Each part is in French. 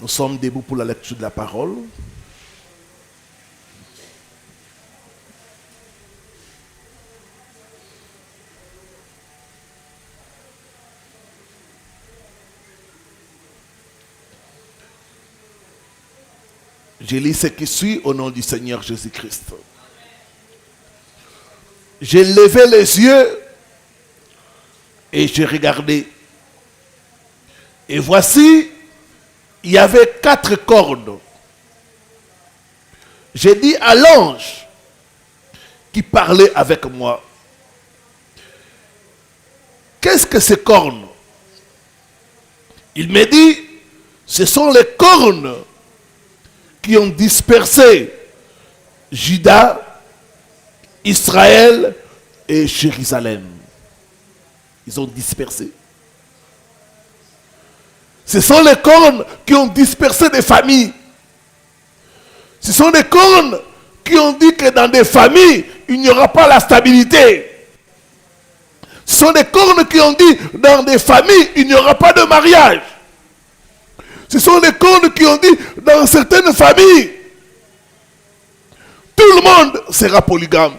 Nous sommes debout pour la lecture de la parole. Je lis ce qui suit au nom du Seigneur Jésus-Christ. J'ai levé les yeux et j'ai regardé. Et voici, il y avait 4 cornes. J'ai dit à l'ange qui parlait avec moi, qu'est-ce que ces cornes? Il m'a dit, ce sont les cornes qui ont dispersé Juda, Israël et Jérusalem. Ils ont dispersé. Ce sont les cornes qui ont dispersé des familles. Ce sont des cornes qui ont dit que dans des familles, il n'y aura pas la stabilité. Ce sont des cornes qui ont dit dans des familles, il n'y aura pas de mariage. Ce sont des cornes qui ont dit dans certaines familles, tout le monde sera polygame.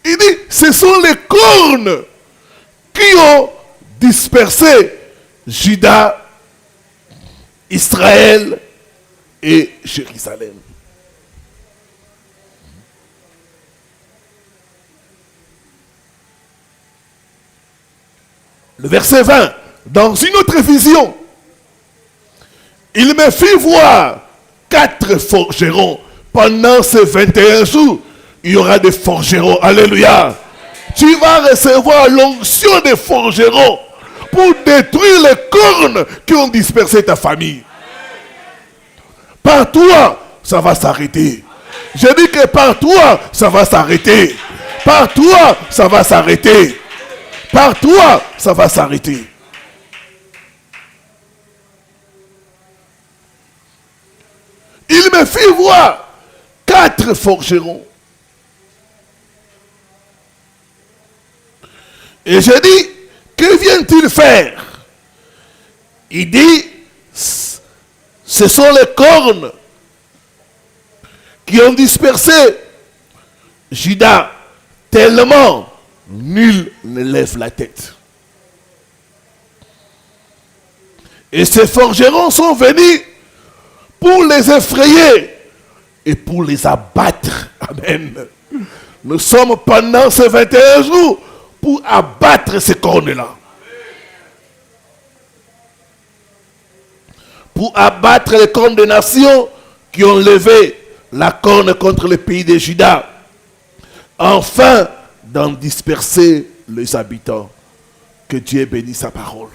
Il dit, ce sont les cornes qui ont dispersé Juda, Israël et Jérusalem. Le verset 20, dans une autre vision, il me fit voir 4 forgerons. Pendant ces 21 jours, il y aura des forgerons. Alléluia. Tu vas recevoir l'onction des forgerons pour détruire les cornes qui ont dispersé ta famille. Par toi, ça va s'arrêter. Je dis que par toi, ça va s'arrêter. Par toi, ça va s'arrêter. Par toi, ça va s'arrêter. Il me fit voir 4 forgerons. Et je dis, que vient-il faire? Il dit, ce sont les cornes qui ont dispersé Juda, tellement nul ne lève la tête. Et ces forgerons sont venus pour les effrayer et pour les abattre. Amen. Nous sommes pendant ces 21 jours pour abattre ces cornes-là. Pour abattre les cornes des nations qui ont levé la corne contre le pays de Juda. Enfin, d'en disperser les habitants. Que Dieu bénisse sa parole.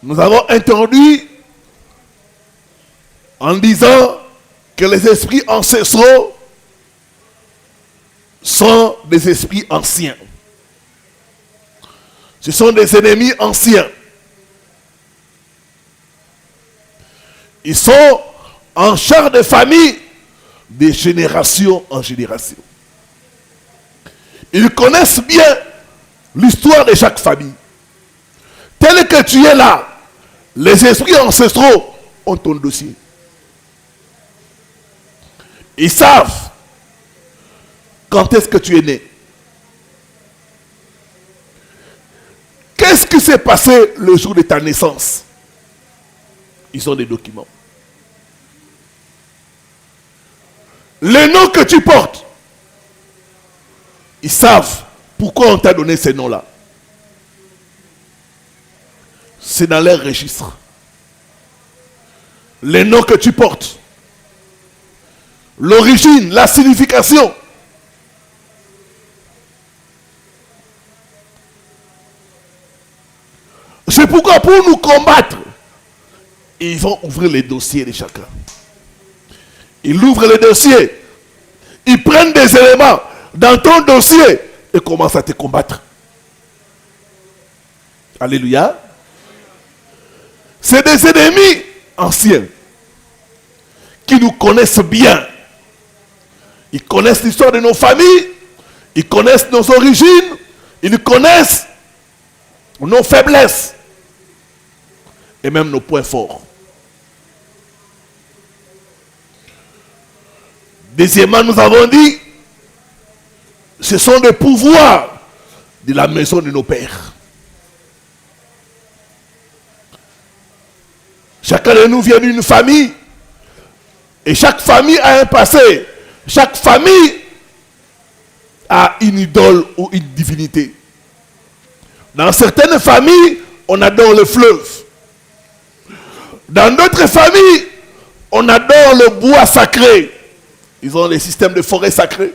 Nous avons introduit en disant que les esprits ancestraux sont des esprits anciens. Ce sont des ennemis anciens. Ils sont en charge de famille de génération en génération. Ils connaissent bien l'histoire de chaque famille. Tel que tu es là, les esprits ancestraux ont ton dossier. Ils savent quand est-ce que tu es né. Qu'est-ce qui s'est passé le jour de ta naissance? Ils ont des documents. Les noms que tu portes, ils savent pourquoi on t'a donné ces noms-là. C'est dans leur registre. Les noms que tu portes, l'origine, la signification. C'est pourquoi pour nous combattre, ils vont ouvrir les dossiers de chacun. Ils ouvrent les dossiers. Ils prennent des éléments dans ton dossier et commencent à te combattre. Alléluia. C'est des ennemis anciens qui nous connaissent bien. Ils connaissent l'histoire de nos familles. Ils connaissent nos origines. Ils connaissent nos faiblesses et même nos points forts. Deuxièmement, nous avons dit, ce sont des pouvoirs de la maison de nos pères. Chacun de nous vient d'une famille et chaque famille a un passé. Chaque famille a une idole ou une divinité. Dans certaines familles, on adore le fleuve. Dans d'autres familles, on adore le bois sacré. Ils ont les systèmes de forêt sacrées.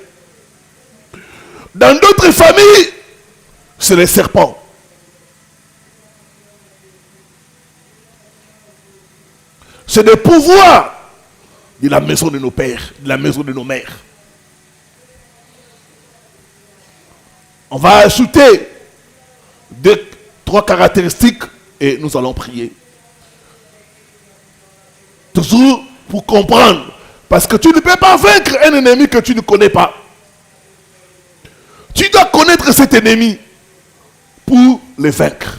Dans d'autres familles, c'est les serpents. C'est des pouvoirs de la maison de nos pères, de la maison de nos mères. On va ajouter 2-3 caractéristiques et nous allons prier. Toujours pour comprendre. Parce que tu ne peux pas vaincre un ennemi que tu ne connais pas. Tu dois connaître cet ennemi pour le vaincre.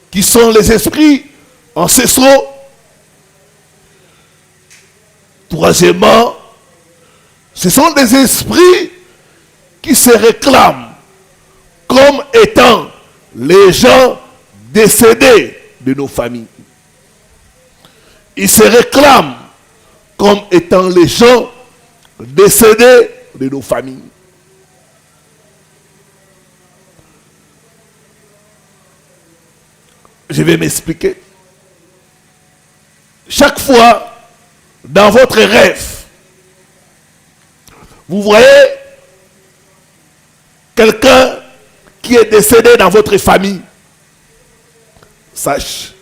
Qui sont les esprits ancestraux. Troisièmement, ce sont des esprits qui se réclament comme étant les gens décédés de nos familles. Ils se réclament comme étant les gens décédés de nos familles. Je vais m'expliquer. Chaque fois, dans votre rêve, vous voyez quelqu'un qui est décédé dans votre famille. Sache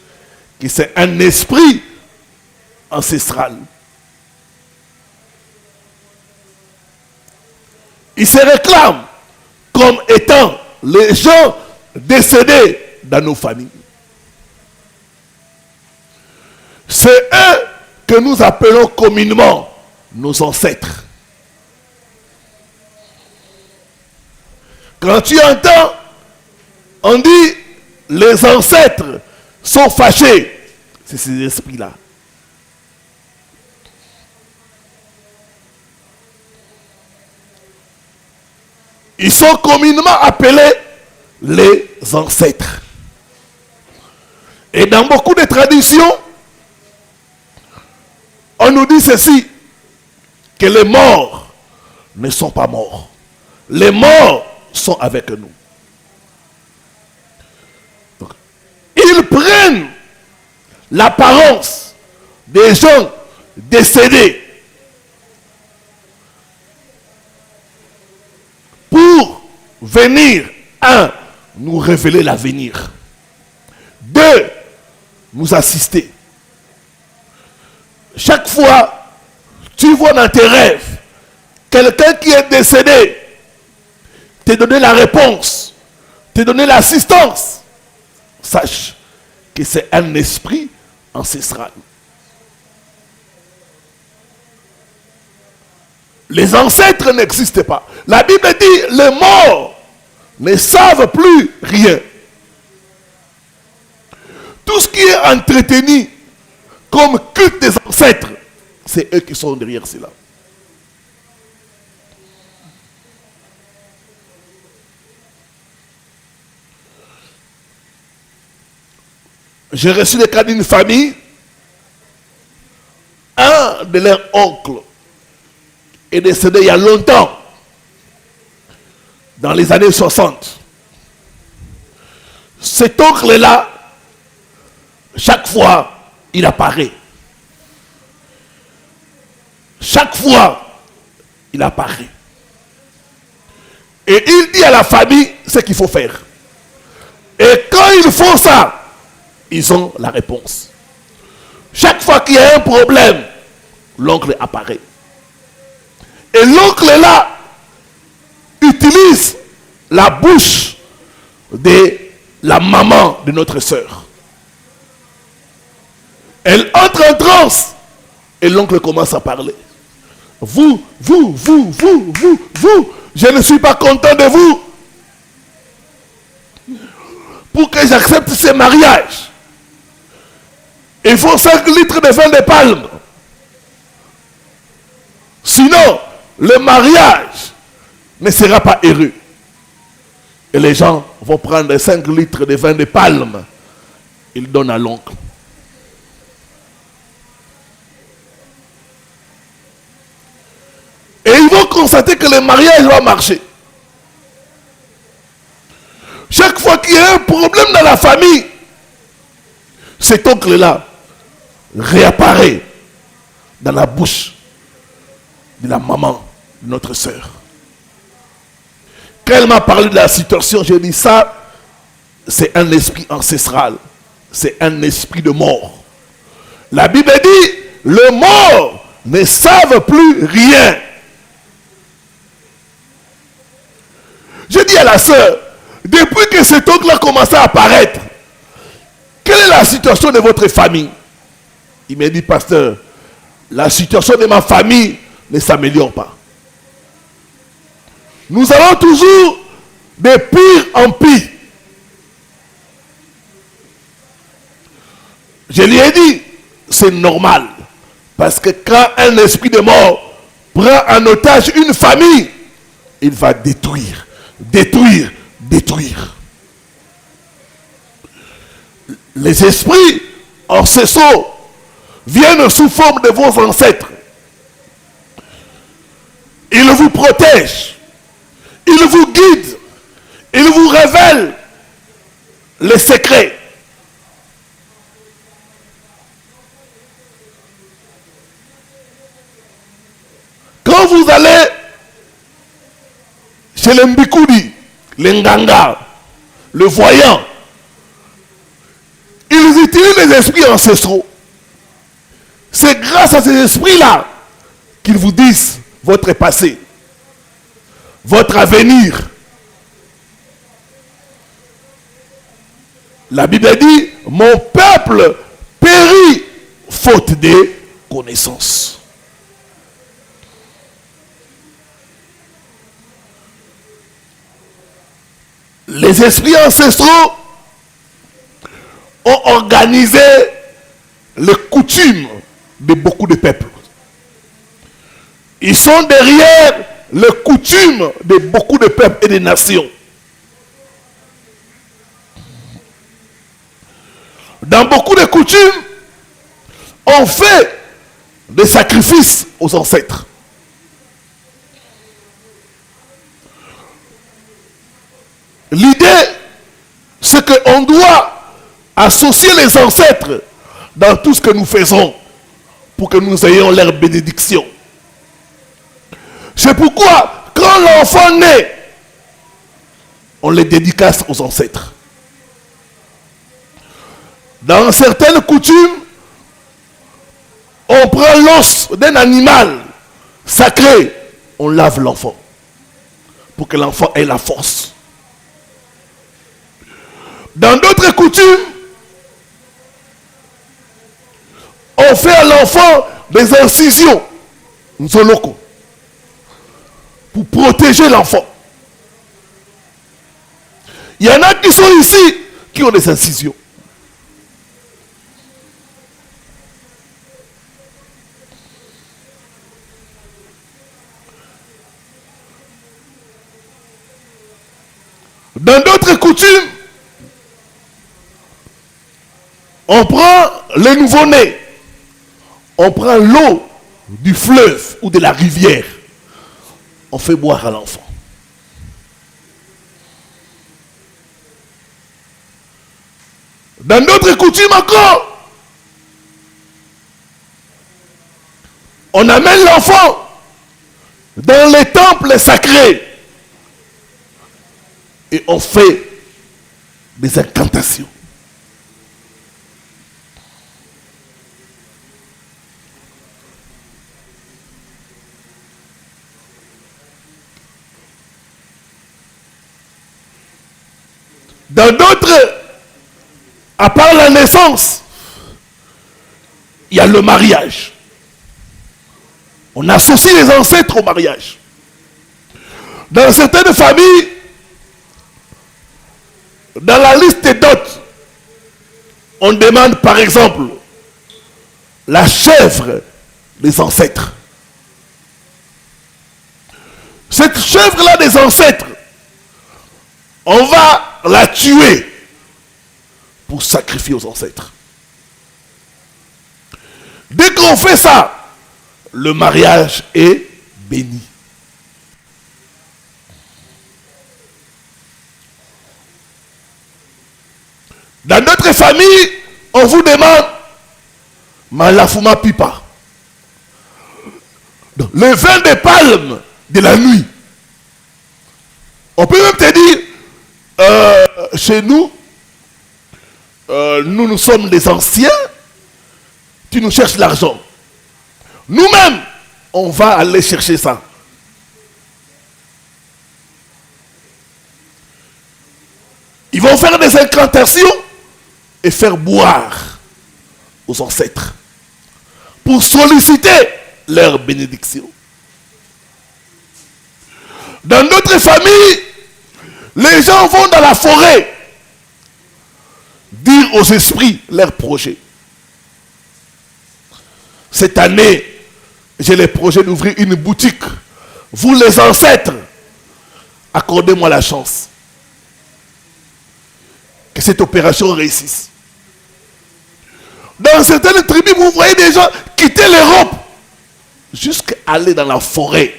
que c'est un esprit ancestral. Il se réclame comme étant les gens décédés dans nos familles. C'est eux que nous appelons communément nos ancêtres. Quand tu entends, on dit les ancêtres sont fâchés. C'est ces esprits-là. Ils sont communément appelés les ancêtres. Et dans beaucoup de traditions, on nous dit ceci, que les morts ne sont pas morts. Les morts sont avec nous. Donc, ils prennent l'apparence des gens décédés pour venir, un, nous révéler l'avenir, deux, nous assister. Chaque fois, tu vois dans tes rêves quelqu'un qui est décédé, te donner la réponse, te donner l'assistance. Sache que c'est un esprit ancestral. Les ancêtres n'existent pas. La Bible dit, les morts ne savent plus rien. Tout ce qui est entretenu comme culte des ancêtres, c'est eux qui sont derrière cela. J'ai reçu le cas d'une famille, un de leurs oncles est décédé il y a longtemps, dans les années 60. Cet oncle-là, chaque fois, il apparaît. Chaque fois, il apparaît. Et il dit à la famille ce qu'il faut faire. Et quand ils font ça, ils ont la réponse. Chaque fois qu'il y a un problème, l'oncle apparaît. Et l'oncle là utilise la bouche de la maman de notre sœur. Elle entre en transe et l'oncle commence à parler. vous, je ne suis pas content de vous. Pour que j'accepte ce mariage, il faut 5 litres de vin de palme. Sinon, le mariage ne sera pas heureux. Et les gens vont prendre 5 litres de vin de palme. Ils donnent à l'oncle. Et ils vont constater que le mariage va marcher. Chaque fois qu'il y a un problème dans la famille, cet oncle-là réapparaît dans la bouche de la maman de notre sœur. Quand elle m'a parlé de la situation, j'ai dit ça, c'est un esprit ancestral. C'est un esprit de mort. La Bible dit, les morts ne savent plus rien. Je dis à la sœur, depuis que cet oncle a commencé à apparaître, quelle est la situation de votre famille? Il m'a dit, pasteur, la situation de ma famille ne s'améliore pas. Nous allons toujours de pire en pire. Je lui ai dit, c'est normal. Parce que quand un esprit de mort prend en otage une famille, il va détruire. Les esprits ancestraux viennent sous forme de vos ancêtres. Ils vous protègent. Ils vous guident. Ils vous révèlent les secrets. Quand vous allez chez le Mbikoudi, le Nganga, le voyant, ils utilisent les esprits ancestraux. C'est grâce à ces esprits-là qu'ils vous disent votre passé, votre avenir. La Bible dit, mon peuple périt faute de connaissances. Les esprits ancestraux ont organisé les coutumes de beaucoup de peuples. Ils sont derrière les coutumes de beaucoup de peuples et de nations. Dans beaucoup de coutumes, on fait des sacrifices aux ancêtres. L'idée, c'est qu'on doit associer les ancêtres dans tout ce que nous faisons pour que nous ayons leur bénédiction. C'est pourquoi, quand l'enfant naît, on les dédicace aux ancêtres. Dans certaines coutumes, on prend l'os d'un animal sacré, on lave l'enfant pour que l'enfant ait la force. Dans d'autres coutumes, on fait à l'enfant des incisions, nzoloko, pour protéger l'enfant. Il y en a qui sont ici, qui ont des incisions. Dans d'autres coutumes, on prend le nouveau-né, on prend l'eau du fleuve ou de la rivière, on fait boire à l'enfant. Dans d'autres coutumes encore, on amène l'enfant dans les temples sacrés et on fait des incantations. Dans d'autres, à part la naissance, il y a le mariage. On associe les ancêtres au mariage. Dans certaines familles, dans la liste des dots, on demande par exemple la chèvre des ancêtres. Cette chèvre-là des ancêtres, on va la tuer pour sacrifier aux ancêtres. Dès qu'on fait ça, le mariage est béni. Dans notre famille, on vous demande Malafuma Pipa. Donc, le vin de palme de la nuit. On peut même te dire, chez nous, nous sommes des anciens, tu nous cherches l'argent. Nous-mêmes, on va aller chercher ça. Ils vont faire des incantations et faire boire aux ancêtres pour solliciter leur bénédiction. Dans notre famille, les gens vont dans la forêt dire aux esprits leurs projets. Cette année, j'ai le projet d'ouvrir une boutique. Vous les ancêtres, accordez-moi la chance que cette opération réussisse. Dans certaines tribus, vous voyez des gens quitter l'Europe jusqu'à aller dans la forêt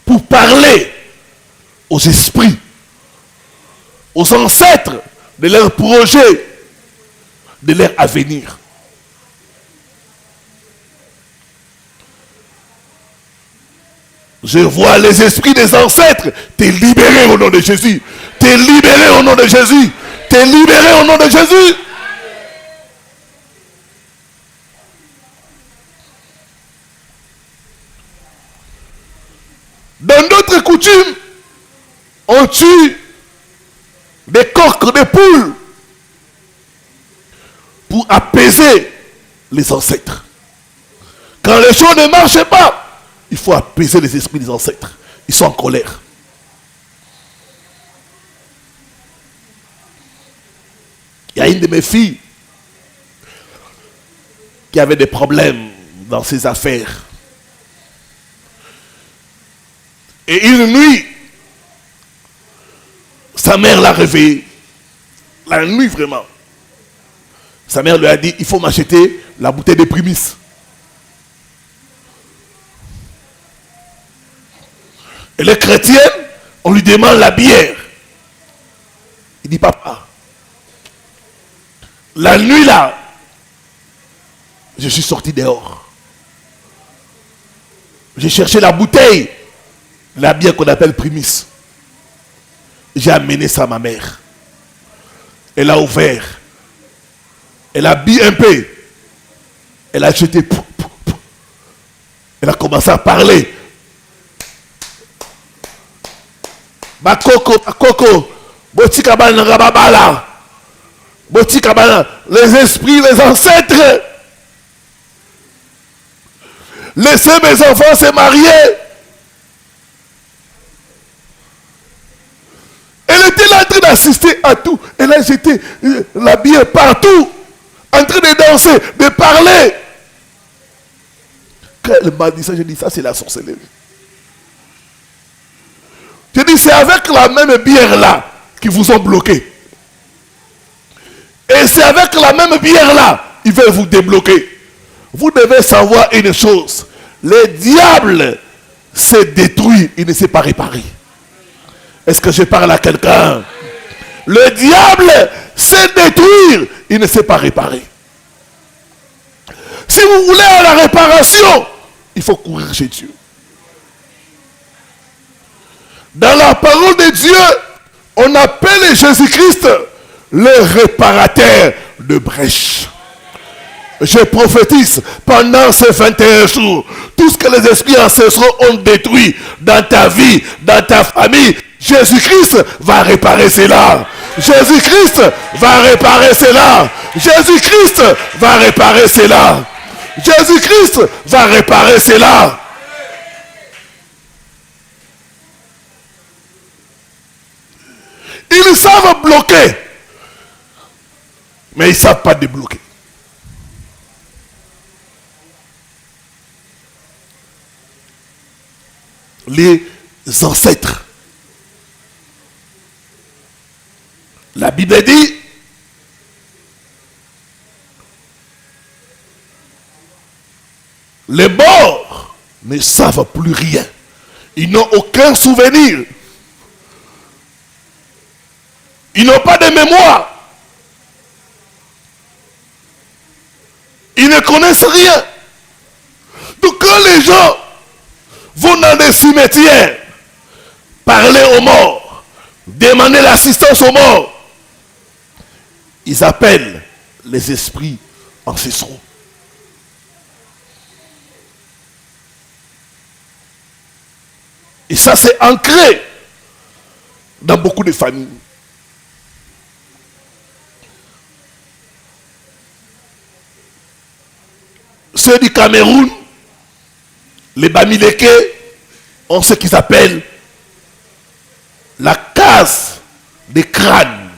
pour parler aux esprits, aux ancêtres de leurs projets, de leur avenir. Je vois les esprits des ancêtres te libérer au nom de Jésus. Te libérer au nom de Jésus. Te libérer au nom de Jésus. Dans d'autres coutumes, on tue des coqs, des poules pour apaiser les ancêtres. Quand les choses ne marchent pas, il faut apaiser les esprits des ancêtres. Ils sont en colère. Il y a une de mes filles qui avait des problèmes dans ses affaires. Et une nuit, sa mère l'a réveillée. La nuit vraiment. Sa mère lui a dit, il faut m'acheter la bouteille de prémices. Et les chrétiens, on lui demande la bière. Il dit, papa, la nuit là, je suis sorti dehors. J'ai cherché la bouteille, la bière qu'on appelle prémisse. J'ai amené ça à ma mère. Elle a ouvert. Elle a bu un peu. Elle a jeté. Elle a commencé à parler. Bakoko, Botikabana Rababala, Botikabana, les esprits, les ancêtres. Laissez mes enfants se marier. Elle était là en train d'assister à tout. Elle a jeté la bière partout, en train de danser, de parler. Quand elle m'a dit ça, j'ai dit ça c'est la sorcellerie. Je dis, c'est avec la même bière là qu'ils vous ont bloqué. Et c'est avec la même bière là, ils veulent vous débloquer. Vous devez savoir une chose. Le diable s'est détruit, il ne s'est pas réparé. Est-ce que je parle à quelqu'un? Le diable s'est détruit, il ne s'est pas réparé. Si vous voulez à la réparation, il faut courir chez Dieu. Dans la parole de Dieu, on appelle Jésus-Christ le réparateur de brèches. Je prophétise pendant ces 21 jours, tout ce que les esprits ancestraux ont détruit dans ta vie, dans ta famille, Jésus-Christ va réparer cela. Jésus-Christ va réparer cela. Jésus-Christ va réparer cela. Jésus-Christ va réparer cela. Ils savent bloquer, mais ils ne savent pas débloquer. Les ancêtres. La Bible dit, les morts ne savent plus rien. Ils n'ont aucun souvenir. Ils n'ont pas de mémoire. Ils ne connaissent rien. Donc quand les gens vont dans des cimetières, parler aux morts, demander l'assistance aux morts, ils appellent les esprits ancestraux. Et ça, c'est ancré dans beaucoup de familles. Ceux du Cameroun, les Bamileke, ont ce qu'ils appellent la case des crânes.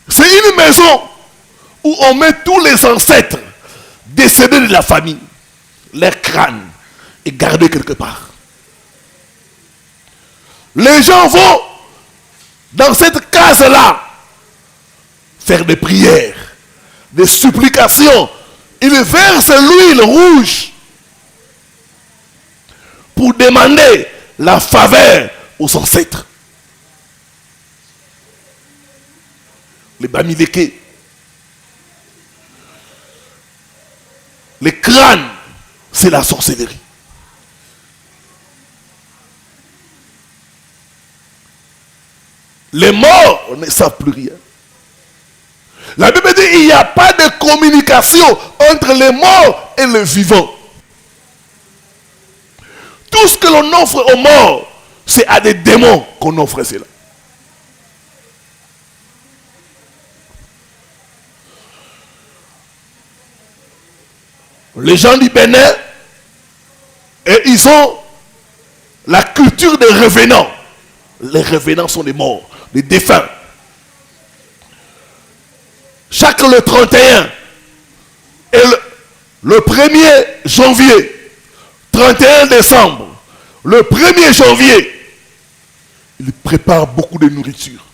C'est une maison où on met tous les ancêtres décédés de la famille. Leur crâne est gardé quelque part. Les gens vont dans cette case-là faire des prières, des supplications. Ils versent l'huile rouge pour demander la faveur aux ancêtres. Les Bamileke. Les crânes, c'est la sorcellerie. Les morts ne savent plus rien. La Bible dit qu'il n'y a pas de communication entre les morts et les vivants. Tout ce que l'on offre aux morts, c'est à des démons qu'on offre cela. Les gens du Bénin, et ils ont la culture des revenants. Les revenants sont des morts, des défunts. Chaque le 31 et le 1er janvier, 31 décembre, le 1er janvier, ils préparent beaucoup de nourriture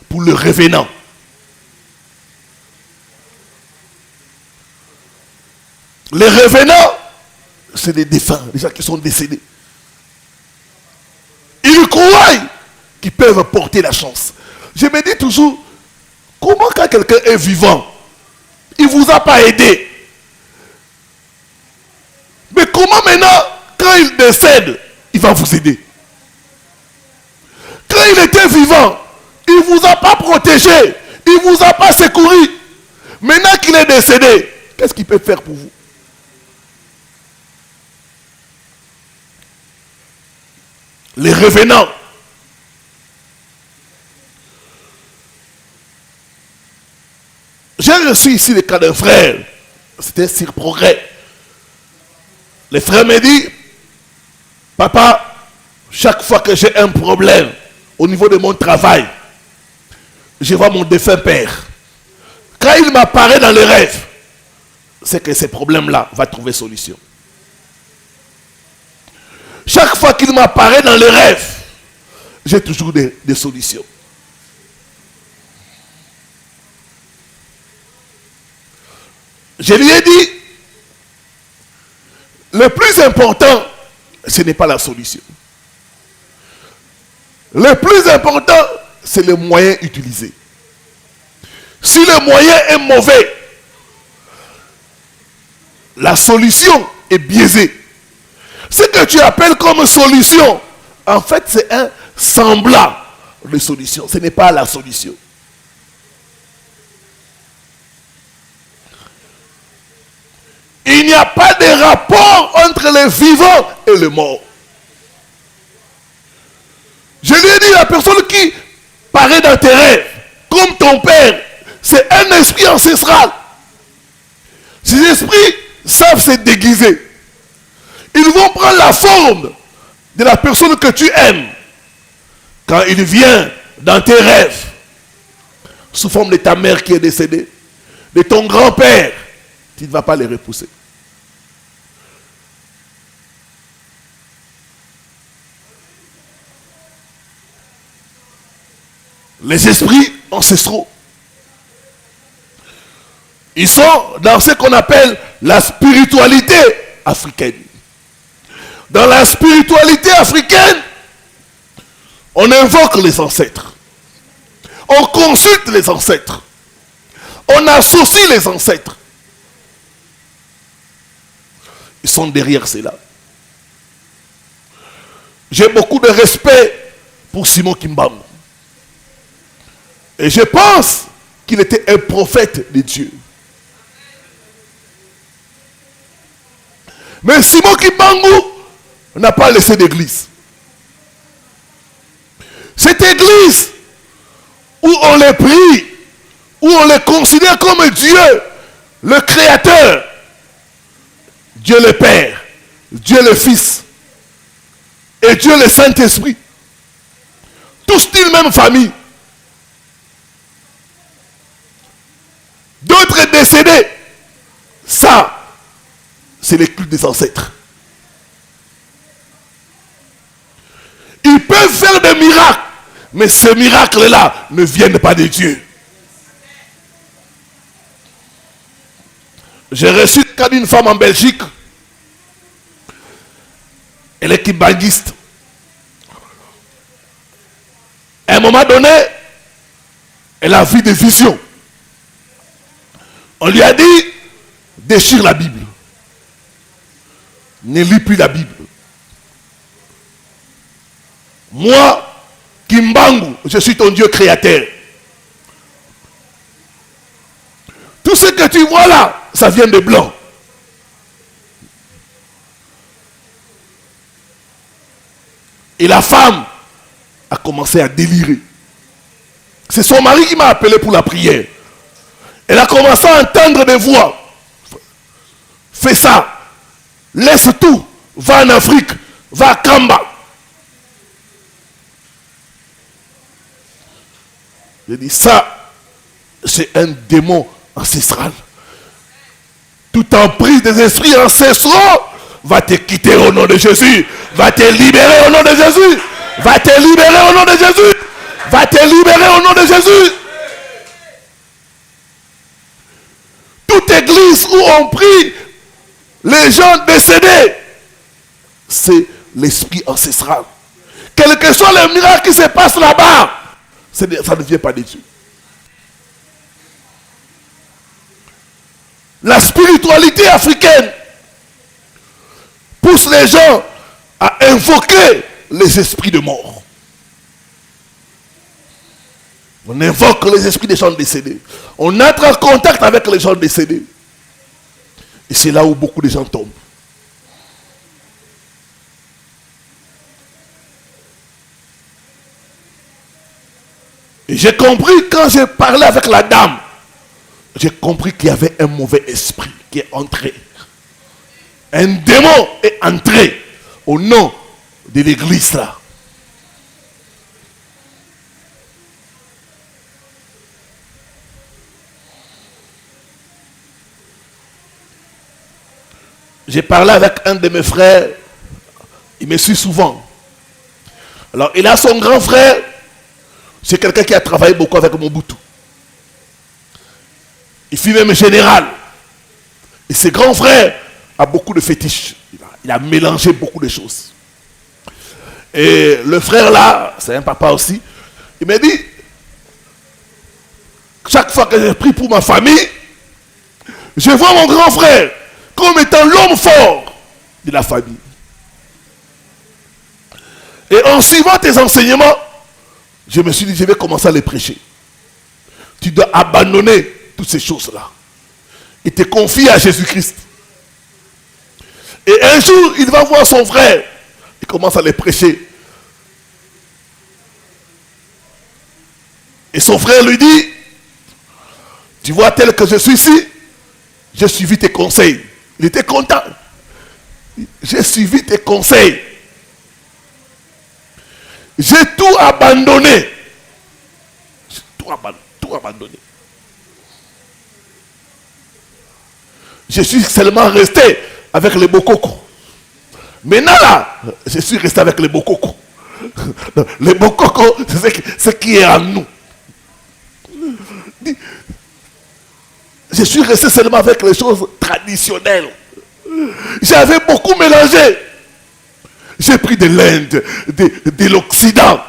pour le revenant. Les revenants, c'est des défunts, des gens qui sont décédés. Ils croient qu'ils peuvent porter la chance. Je me dis toujours, comment quand quelqu'un est vivant, il ne vous a pas aidé? Mais comment maintenant, quand il décède, il va vous aider? Quand il était vivant, il ne vous a pas protégé, il ne vous a pas secouru. Maintenant qu'il est décédé, qu'est-ce qu'il peut faire pour vous? Les revenants. J'ai reçu ici le cas d'un frère. C'était sur Progrès. Le frère me dit, papa, chaque fois que j'ai un problème au niveau de mon travail, je vois mon défunt père. Quand il m'apparaît dans les rêves, c'est que ces problèmes-là vont trouver solution. Chaque fois qu'il m'apparaît dans les rêves, j'ai toujours des solutions. Je lui ai dit, le plus important, ce n'est pas la solution. Le plus important, c'est le moyen utilisé. Si le moyen est mauvais, la solution est biaisée. Ce que tu appelles comme solution, en fait, c'est un semblant de solution. Ce n'est pas la solution. Il n'y a pas de rapport entre les vivants et les morts. Je lui ai dit, la personne qui paraît dans tes rêves, comme ton père, c'est un esprit ancestral. Ces esprits savent se déguiser. Ils vont prendre la forme de la personne que tu aimes. Quand il vient dans tes rêves, sous forme de ta mère qui est décédée, de ton grand-père, tu ne vas pas les repousser. Les esprits ancestraux, ils sont dans ce qu'on appelle la spiritualité africaine. Dans la spiritualité africaine, on invoque les ancêtres. On consulte les ancêtres. On associe les ancêtres. Ils sont derrière cela. J'ai beaucoup de respect pour Simon Kimbangu. Et je pense qu'il était un prophète de Dieu. Mais Simon Kimbangu n'a pas laissé d'église. Cette église où on les prie, où on les considère comme Dieu, le Créateur, Dieu le Père, Dieu le Fils et Dieu le Saint-Esprit. Tous d'une même famille. D'autres décédés. Ça, c'est les cultes des ancêtres. Ils peuvent faire des miracles, mais ces miracles-là ne viennent pas de Dieu. J'ai reçu le cas d'une femme en Belgique. Elle est kimbanguiste. À un moment donné, elle a vu des visions. On lui a dit, déchire la Bible. Ne lis plus la Bible. Moi, Kimbangu, je suis ton Dieu créateur. Tout ce que tu vois là, ça vient de blanc. Et la femme a commencé à délirer. C'est son mari qui m'a appelé pour la prière. Elle a commencé à entendre des voix. Fais ça. Laisse tout. Va en Afrique. Va à Kamba. Je dis ça, c'est un démon ancestral. Tout emprise des esprits ancestraux va te quitter au nom de Jésus. Va te libérer au nom de Jésus. Va te libérer au nom de Jésus. Va te libérer au nom de Jésus. Toute église où on prie les gens décédés, c'est l'esprit ancestral. Quel que soit le miracle qui se passe là-bas, ça ne vient pas de Dieu. La spiritualité africaine pousse les gens à invoquer les esprits de mort. On invoque les esprits des gens décédés. On entre en contact avec les gens décédés. Et c'est là où beaucoup de gens tombent. Et j'ai compris quand j'ai parlé avec la dame, j'ai compris qu'il y avait un mauvais esprit qui est entré. Un démon est entré au nom de l'église là. J'ai parlé avec un de mes frères, il me suit souvent. Alors il a son grand frère, c'est quelqu'un qui a travaillé beaucoup avec Mobutu. Il fut même général. Et ses grands frères a beaucoup de fétiches. Il a mélangé beaucoup de choses. Et le frère là, c'est un papa aussi, il m'a dit, chaque fois que j'ai prie pour ma famille, je vois mon grand frère comme étant l'homme fort de la famille. Et en suivant tes enseignements, je me suis dit, je vais commencer à les prêcher. Tu dois abandonner toutes ces choses-là et te confier à Jésus-Christ. Et un jour, il va voir son frère. Il commence à les prêcher. Et son frère lui dit, tu vois tel que je suis ici, j'ai suivi tes conseils. Il était content. J'ai suivi tes conseils. J'ai tout abandonné. J'ai tout abandonné. Je suis seulement resté avec les bokoko. Maintenant là, je suis resté avec les bokoko. Les bokoko, c'est ce qui est en nous. Je suis resté seulement avec les choses traditionnelles. J'avais beaucoup mélangé. J'ai pris de l'Inde, de l'Occident.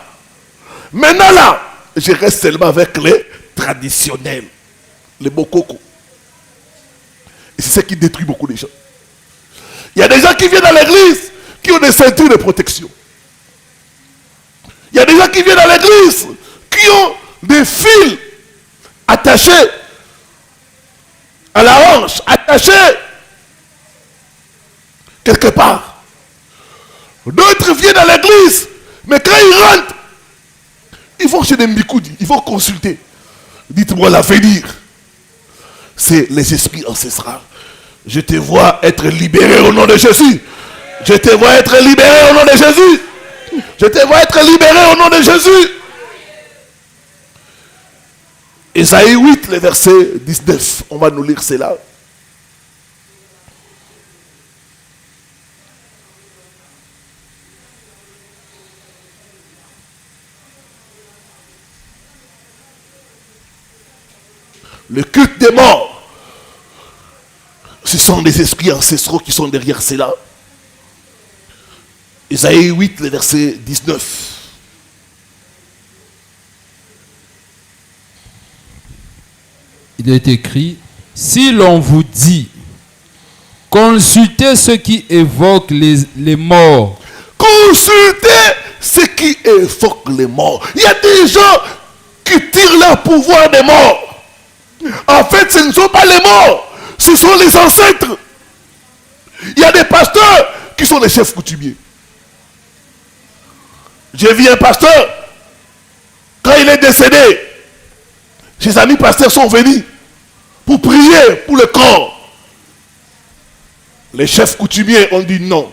Maintenant là, je reste seulement avec les traditionnels. Les bokoko. Et c'est ce qui détruit beaucoup de gens. Il y a des gens qui viennent à l'église qui ont des ceintures de protection. Il y a des gens qui viennent à l'église qui ont des fils attachés à la hanche, attachés quelque part. D'autres viennent à l'église, mais quand ils rentrent, ils vont chez des mbikoudi, ils vont consulter. Dites-moi l'avenir. C'est les esprits ancestraux. Je te vois être libéré au nom de Jésus. Je te vois être libéré au nom de Jésus. Je te vois être libéré au nom de Jésus. Ésaïe 8, le verset 19. On va nous lire cela. Le culte des morts. Ce sont des esprits ancestraux qui sont derrière cela. Ésaïe 8, le verset 19. Il est écrit, si l'on vous dit, consultez ceux qui évoquent les morts. Consultez ceux qui évoquent les morts. Il y a des gens qui tirent leur pouvoir des morts. En fait, ce ne sont pas les morts. Ce sont les ancêtres. Il y a des pasteurs qui sont les chefs coutumiers. J'ai vu un pasteur, quand il est décédé, ses amis pasteurs sont venus pour prier pour le corps. Les chefs coutumiers ont dit non,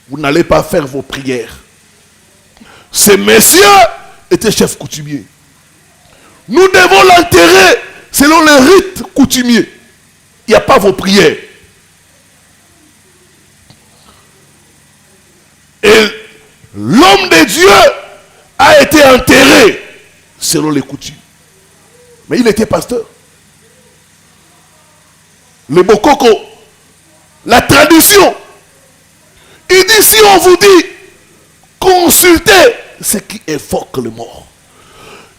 vous n'allez pas faire vos prières. Ces messieurs étaient chefs coutumiers. Nous devons l'enterrer selon les rites coutumiers. Il n'y a pas vos prières. Et l'homme de Dieu a été enterré selon les coutumes. Mais il était pasteur. Le bokoko, la tradition. Il dit, si on vous dit, consultez ce qui évoque le mort.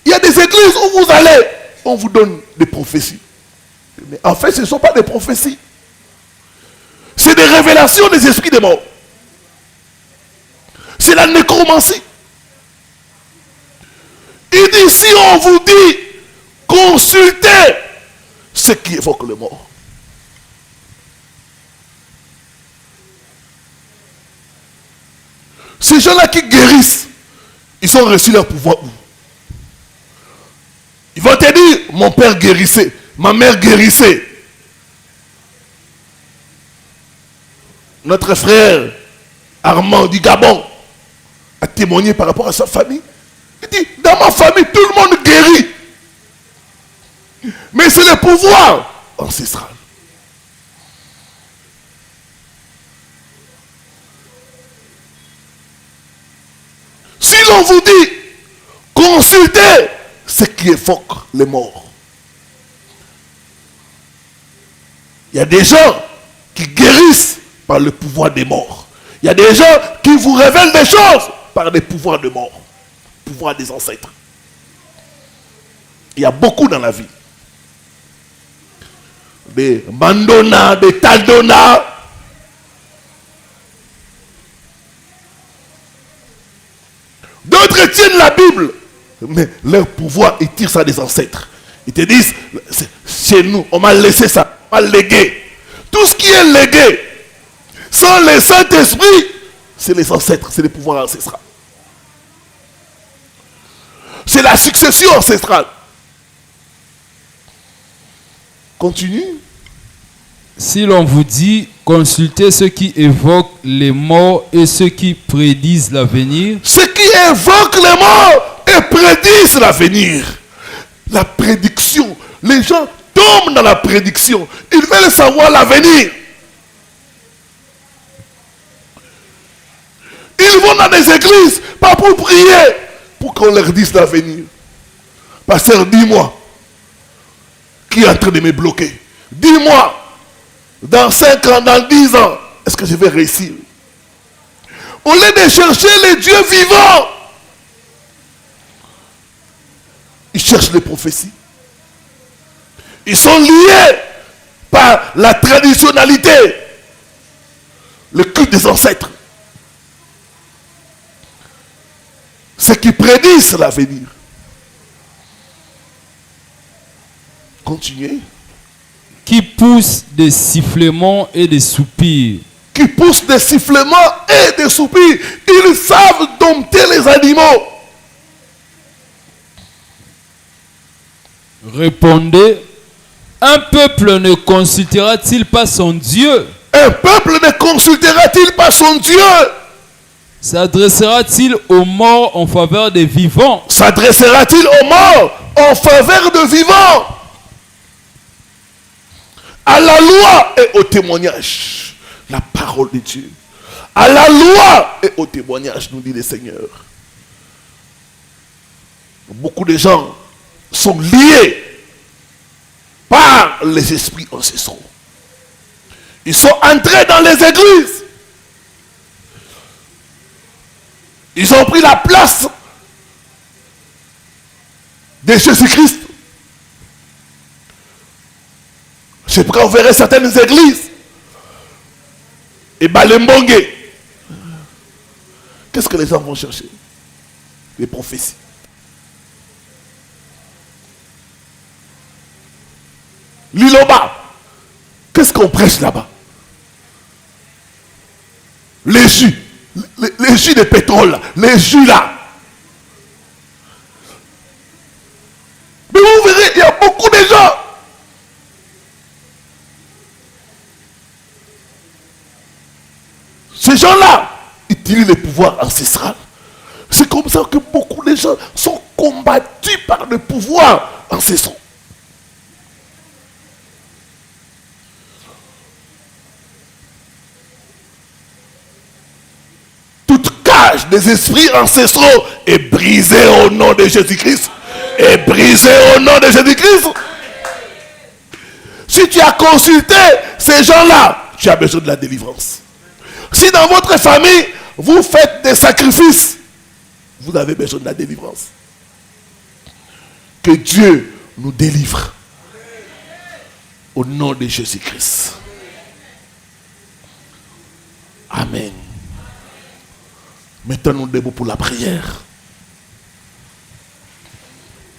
Il y a des églises où vous allez, on vous donne des prophéties. Mais en fait, ce ne sont pas des prophéties. C'est des révélations des esprits des morts. C'est la nécromancie. Il dit, si on vous dit, consultez ce qui évoque le mort. Ces gens-là qui guérissent, ils ont reçu leur pouvoir où? Ils vont te dire, mon père guérissait, ma mère guérissait. Notre frère Armand du Gabon a témoigné par rapport à sa famille. Il dit, dans ma famille, tout le monde guérit. Mais c'est le pouvoir ancestral. Si l'on vous dit, consultez ce qui évoque les morts. Il y a des gens qui guérissent par le pouvoir des morts. Il y a des gens qui vous révèlent des choses par des pouvoirs de mort. Pouvoir des ancêtres. Il y a beaucoup dans la vie. Des mandona, des taldona. D'autres tiennent la Bible. Mais leur pouvoir, ils tirent ça des ancêtres. Ils te disent, chez nous, on m'a laissé ça, on m'a légué. Tout ce qui est légué, sans le Saint-Esprit, c'est les ancêtres, c'est les pouvoirs ancestraux. C'est la succession ancestrale. Continue. Si l'on vous dit, consultez ceux qui évoquent les morts et ceux qui prédisent l'avenir. Ceux qui évoquent les morts et prédisent l'avenir. La prédiction. Les gens tombent dans la prédiction. Ils veulent savoir l'avenir. Ils vont dans des églises, pas pour prier, pour qu'on leur dise l'avenir. Pasteur, dis-moi, qui est en train de me bloquer? Dis-moi, dans 5 ans, dans 10 ans, est-ce que je vais réussir? Au lieu de chercher les dieux vivants, ils cherchent les prophéties. Ils sont liés par la traditionnalité, le culte des ancêtres. Ceux qui prédisent l'avenir. Continuez. Qui poussent des sifflements et des soupirs. Qui poussent des sifflements et des soupirs. Ils savent dompter les animaux. Répondez, un peuple ne consultera-t-il pas son Dieu? Un peuple ne consultera-t-il pas son Dieu? S'adressera-t-il aux morts en faveur des vivants? S'adressera-t-il aux morts en faveur de vivants? À la loi et au témoignage. La parole de Dieu. À la loi et au témoignage, nous dit le Seigneur. Beaucoup de gens sont liés par les esprits ancestraux. Ils sont entrés dans les églises. Ils ont pris la place de Jésus-Christ. Je pourrais ouvrir certaines églises. Et Balembongue. Qu'est-ce que les gens vont chercher? Les prophéties. Liloba. Qu'est-ce qu'on prêche là-bas? Les jus. Les jus de pétrole. Les jus là. Mais vous verrez, il y a beaucoup de gens. Ces gens-là utilisent le pouvoir ancestral. C'est comme ça que beaucoup de gens sont combattus par le pouvoir ancestral. Toute cage des esprits ancestraux est brisée au nom de Jésus-Christ. Est brisée au nom de Jésus-Christ. Si tu as consulté ces gens-là, tu as besoin de la délivrance. Si dans votre famille, vous faites des sacrifices, vous avez besoin de la délivrance. Que Dieu nous délivre. Au nom de Jésus-Christ. Amen. Mettons-nous debout pour la prière.